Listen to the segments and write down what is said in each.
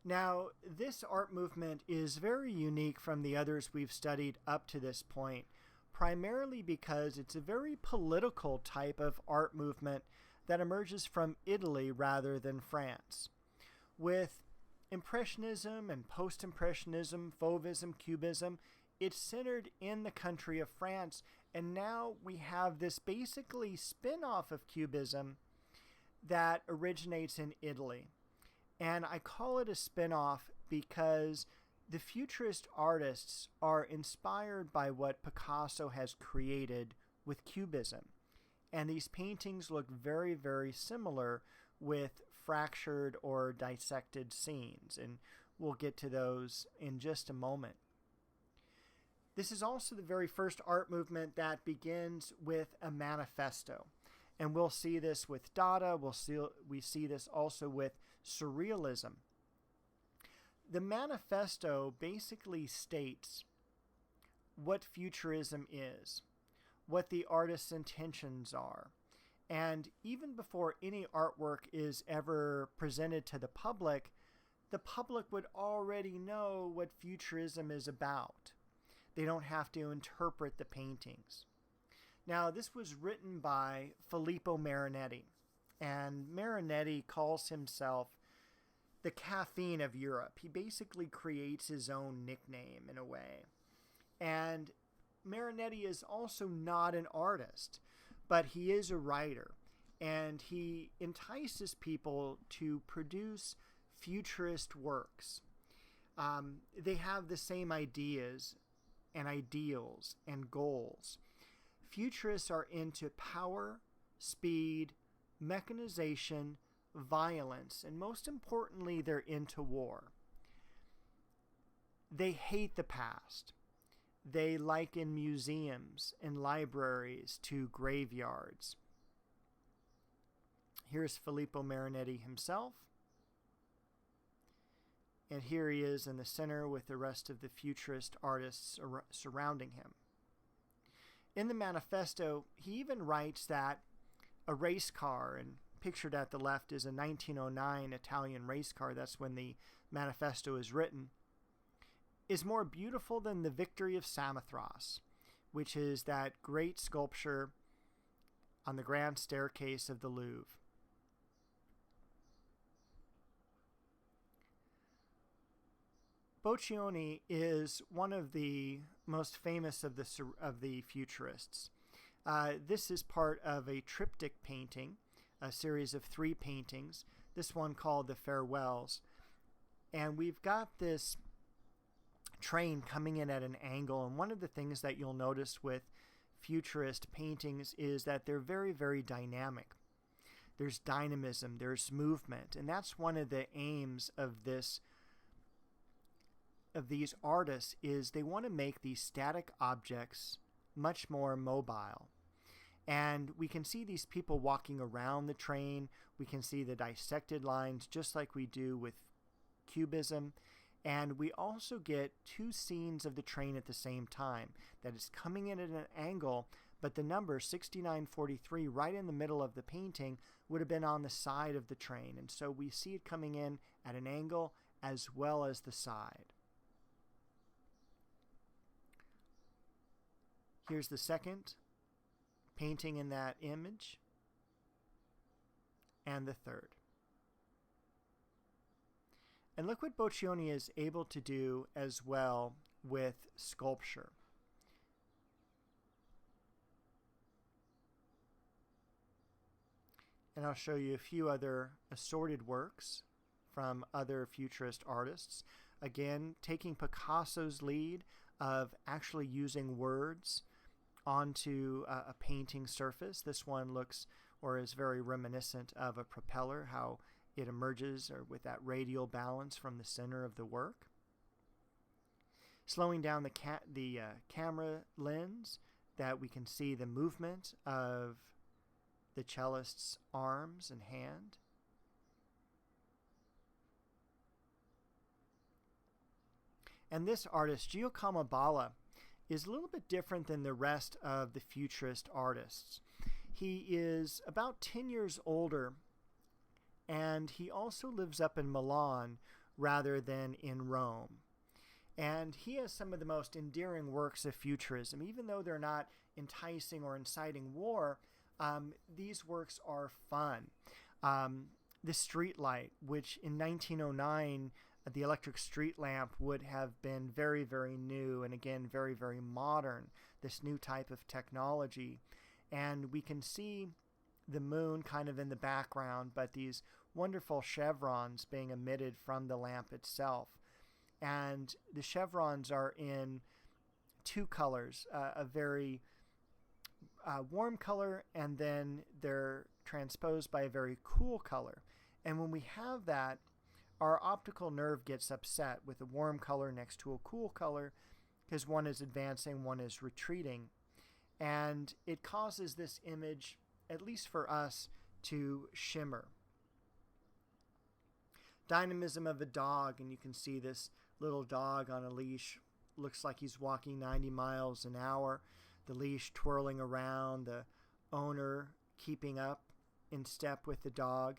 Now, this art movement is very unique from the others we've studied up to this point, primarily because it's a very political type of art movement that emerges from Italy rather than France. With Impressionism and Post-Impressionism, Fauvism, Cubism, it's centered in the country of France, and now we have this basically spin-off of Cubism that originates in Italy. And I call it a spin-off because the Futurist artists are inspired by what Picasso has created with Cubism. And these paintings look very, very similar with fractured or dissected scenes. And we'll get to those in just a moment. This is also the very first art movement that begins with a manifesto. And we'll see this with Dada. We see this also with Surrealism. The manifesto basically states what Futurism is, what the artist's intentions are. And even before any artwork is ever presented to the public would already know what Futurism is about. They don't have to interpret the paintings. Now, this was written by Filippo Marinetti, and Marinetti calls himself the caffeine of Europe. He basically creates his own nickname in a way. And Marinetti is also not an artist, but he is a writer, and he entices people to produce futurist works. They have the same ideas and ideals and goals. Futurists are into power, speed, mechanization, violence, and most importantly, they're into war. They hate the past. They liken museums and libraries to graveyards. Here's Filippo Marinetti himself. And here he is in the center with the rest of the futurist artists surrounding him. In the manifesto, he even writes that a race car, and pictured at the left is a 1909 Italian race car, that's when the manifesto is written, is more beautiful than the Victory of Samothrace, which is that great sculpture on the grand staircase of the Louvre. Boccioni is one of the most famous of the futurists. This is part of a triptych painting, a series of 3 paintings, this one called The Farewells. And we've got this train coming in at an angle, and one of the things that you'll notice with futurist paintings is that they're very, very dynamic. There's dynamism, there's movement, and that's one of the aims of these artists is they want to make these static objects much more mobile. And we can see these people walking around the train. We can see the dissected lines just like we do with Cubism. And we also get 2 scenes of the train at the same time. That is coming in at an angle, but the number 6943 right in the middle of the painting would have been on the side of the train. And so we see it coming in at an angle as well as the side. Here's the second painting in that image, and the third. And look what Boccioni is able to do as well with sculpture. And I'll show you a few other assorted works from other futurist artists. Again, taking Picasso's lead of actually using words onto a painting surface. This one looks or is very reminiscent of a propeller, how it emerges or with that radial balance from the center of the work. Slowing down the camera lens, that we can see the movement of the cellist's arms and hand. And this artist, Giacomo Balla, is a little bit different than the rest of the futurist artists. He is about 10 years older, and he also lives up in Milan, rather than in Rome. And he has some of the most endearing works of futurism. Even though they're not enticing or inciting war, these works are fun. The street light, which in 1909, the electric street lamp would have been very, very new and again, very, very modern, this new type of technology. And we can see the moon kind of in the background, but these wonderful chevrons being emitted from the lamp itself. And the chevrons are in two colors, a very warm color, and then they're transposed by a very cool color. And when we have that, our optical nerve gets upset with a warm color next to a cool color because one is advancing, one is retreating. And it causes this image, at least for us, to shimmer. Dynamism of a dog, and you can see this little dog on a leash. Looks like he's walking 90 miles an hour. The leash twirling around, the owner keeping up in step with the dog.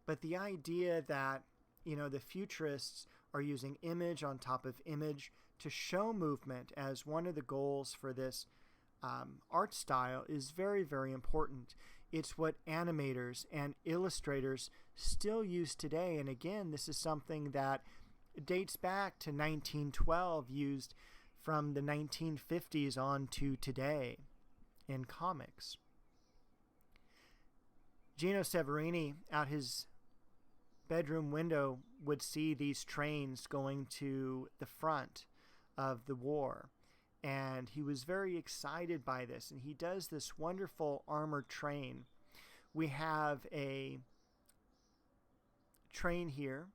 But the idea that, the futurists are using image on top of image to show movement as one of the goals for this art style is very, very important. It's what animators and illustrators still use today. And again, this is something that dates back to 1912, used from the 1950s on to today in comics. Gino Severini, out his bedroom window, would see these trains going to the front of the war. And he was very excited by this. And he does this wonderful armored train. We have a train here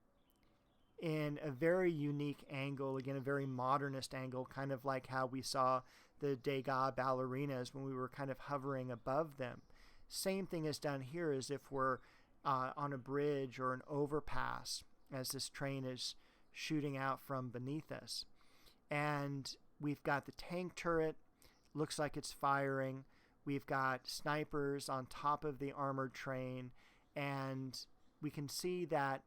in a very unique angle, again, a very modernist angle, kind of like how we saw the Degas ballerinas when we were kind of hovering above them. Same thing is done here, as if we're on a bridge or an overpass as this train is shooting out from beneath us. And we've got the tank turret, looks like it's firing. We've got snipers on top of the armored train, and we can see that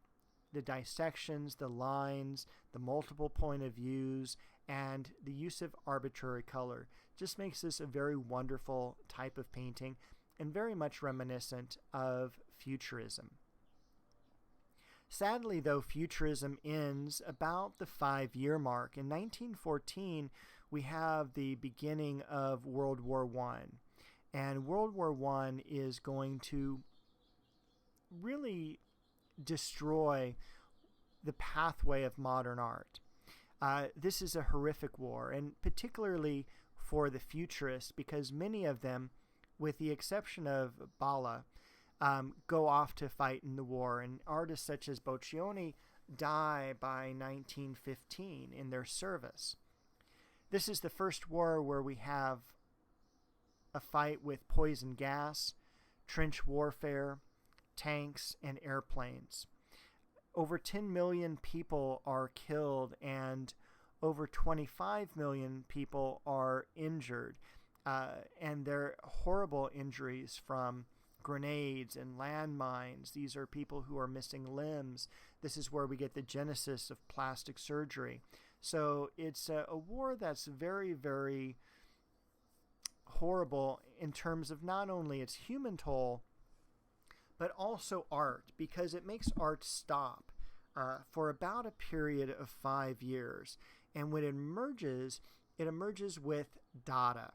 the dissections, the lines, the multiple point of views, and the use of arbitrary color just makes this a very wonderful type of painting and very much reminiscent of Futurism. Sadly, though, Futurism ends about the 5-year mark. In 1914, we have the beginning of World War I. And World War I is going to really destroy the pathway of modern art. This is a horrific war, and particularly for the futurists, because many of them, with the exception of Bala, go off to fight in the war, and artists such as Boccioni die by 1915 in their service. This is the first war where we have a fight with poison gas, trench warfare, tanks, and airplanes. Over 10 million people are killed and over 25 million people are injured. And they're horrible injuries from grenades and landmines. These are people who are missing limbs. This is where we get the genesis of plastic surgery. So it's a war that's very, very horrible in terms of not only its human toll, but also art, because it makes art stop for about a period of 5 years. And when it emerges with Dada.